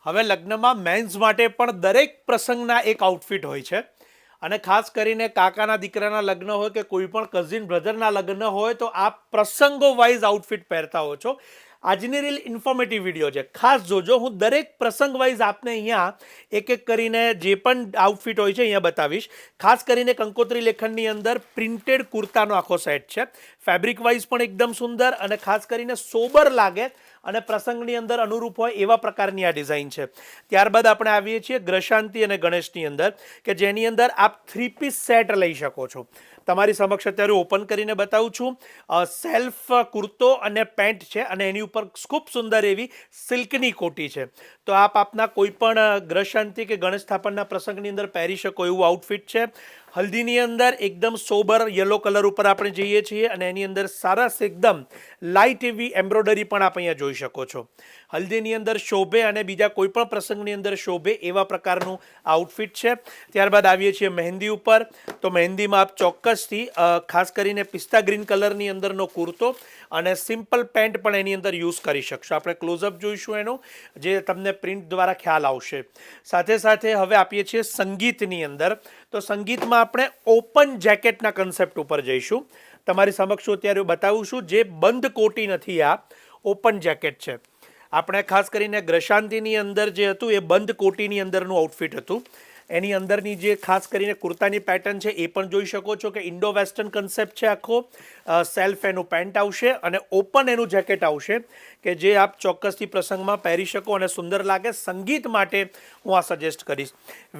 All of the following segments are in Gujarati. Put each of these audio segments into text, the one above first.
હવે લગ્નમાં મેન્સ માટે પણ દરેક પ્રસંગના એક આઉટફિટ હોય છે અને ખાસ કરીને કાકાના દીકરાના લગ્ન હોય કે કોઈ પણ કઝિન બ્રધરના લગ્ન હોય તો આ પ્રસંગો વાઇઝ આઉટફિટ પહેરતા હો છો. આજની રીલ ઇન્ફોર્મેટિવ વિડીયો છે, ખાસ જોજો. હું દરેક પ્રસંગ વાઇઝ આપને અહીંયા એક એક કરીને જે પણ આઉટફિટ હોય છે અહીંયા બતાવીશ. ખાસ કરીને કંકોત્રી લેખનની અંદર પ્રિન્ટેડ કુર્તાનો આખો સેટ છે. ફેબ્રિક વાઇઝ પણ એકદમ સુંદર અને ખાસ કરીને સોબર લાગે અને પ્રસંગની અંદર અનુરૂપ હોય એવા પ્રકારની આ ડિઝાઇન છે. ત્યારબાદ આપણે આવીએ છીએ ગ્રશાંતિ અને ગણેશની અંદર, કે જેની અંદર આપ 3 પીસ સેટ લઈ શકો છો. તમારી સમક્ષ અત્યારે ઓપન કરીને બતાવું છું. સેલ્ફ કુર્તો અને પેન્ટ છે અને એની ઉપર ખૂબ સુંદર એવી સિલ્કની કોટી છે. તો આપ આપના કોઈ પણ ગ્રશાંતિ કે ગણેશ સ્થાપનના પ્રસંગની અંદર પહેરી શકો એવું આઉટફિટ છે. હલ્દીની અંદર એકદમ સોબર યલો કલર ઉપર આપણે જઈએ છીએ અને એની અંદર સરસ એકદમ લાઇટ એવી એમ્બ્રોઇડરી પણ આપ અહીંયા જોઈ શકો છો. હલ્દીની અંદર શોભે અને બીજા કોઈ પણ પ્રસંગની અંદર શોભે એવા પ્રકારનું આઉટફિટ છે. ત્યારબાદ આવીએ છીએ મહેંદી ઉપર. તો મહેંદીમાં આપ ચોક્કસથી ખાસ કરીને પિસ્તા ગ્રીન કલરની અંદરનો કુર્તો અને સિમ્પલ પેન્ટ પણ એની અંદર યુઝ કરી શકશો. આપણે ક્લોઝઅપ જોઈશું એનું, જે તમને પ્રિન્ટ દ્વારા ખ્યાલ આવશે. સાથે સાથે હવે આપીએ છીએ સંગીતની અંદર. તો સંગીતમાં આપણે ઓપન જેકેટના કન્સેપ્ટ ઉપર જઈશું. તમારી સમક્ષ અત્યારે બતાવું છું. જે બંધ કોટી નથી, આ ઓપન જેકેટ છે. આપણે ખાસ કરીને ગ્રશાંતિની અંદર જે હતું એ બંધ કોટીની અંદરનું આઉટફિટ હતું. એની અંદરની જે ખાસ કરીને કુર્તાની પેટર્ન છે એ પણ જોઈ શકો છો કે ઇન્ડો વેસ્ટર્ન કન્સેપ્ટ છે આખો. સેલ્ફ એનું પેન્ટ આવશે અને ઓપન એનું જેકેટ આવશે, કે જે આપ ચોક્કસથી પ્રસંગમાં પહેરી શકો અને સુંદર લાગે. સંગીત માટે હું આ સજેસ્ટ કરીશ.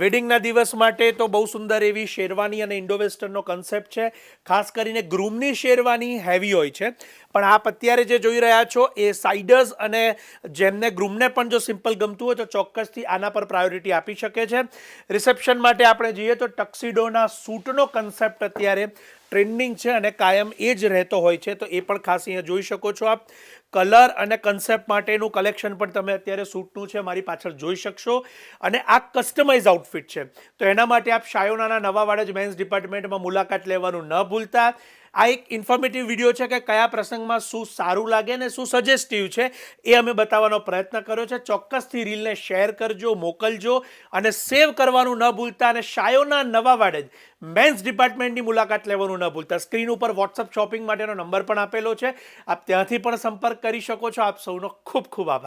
વેડિંગના દિવસ માટે તો બહુ સુંદર એવી શેરવાની અને ઇન્ડો વેસ્ટર્નનો કન્સેપ્ટ છે. ખાસ કરીને ગ્રૂમની શેરવાની હેવી હોય છે, પણ આપ અત્યારે જે જોઈ રહ્યા છો એ સાઇડર્સ અને જેમને ગ્રૂમને પણ જો સિમ્પલ ગમતું હોય તો ચોક્કસથી આના પર પ્રાયોરિટી આપી શકે છે. રિસેપ્શન માટે આપણે જઈએ તો ટક્સીડોના સૂટનો કન્સેપ્ટ અત્યારે ટ્રેન્ડિંગ છે અને કાયમ એ જ રહેતો હોય છે. તો એ પણ ખાસ અહીંયા જોઈ શકો છો આપ. કલર અને કન્સેપ્ટ માટેનું કલેક્શન પણ તમે અત્યારે સૂટનું છે મારી પાછળ જોઈ શકશો. અને આ કસ્ટમાઇઝ આઉટફિટ છે, તો એના માટે આપ શાયોનાના નવા વાડજ મેન્સ ડિપાર્ટમેન્ટમાં મુલાકાત લેવાનું ન ભૂલતા. આ એક ઇન્ફોર્મેટિવ વિડીયો છે કે કયા પ્રસંગમાં શું સારું લાગે ને શું સજેસ્ટિવ છે એ અમે બતાવવાનો પ્રયત્ન કર્યો છે. ચોક્કસથી રીલને શેર કરજો, મોકલજો અને સેવ કરવાનું ન ભૂલતા. અને શાયોના નવા વાડજ મેન્સ ડિપાર્ટમેન્ટની મુલાકાત લેવાનું ન ભૂલતા. સ્ક્રીન ઉપર વોટ્સઅપ શોપિંગ માટેનો નંબર પણ આપેલો છે, આપ ત્યાંથી પણ સંપર્ક કરી શકો છો. આપ સૌનો ખૂબ ખૂબ આભાર.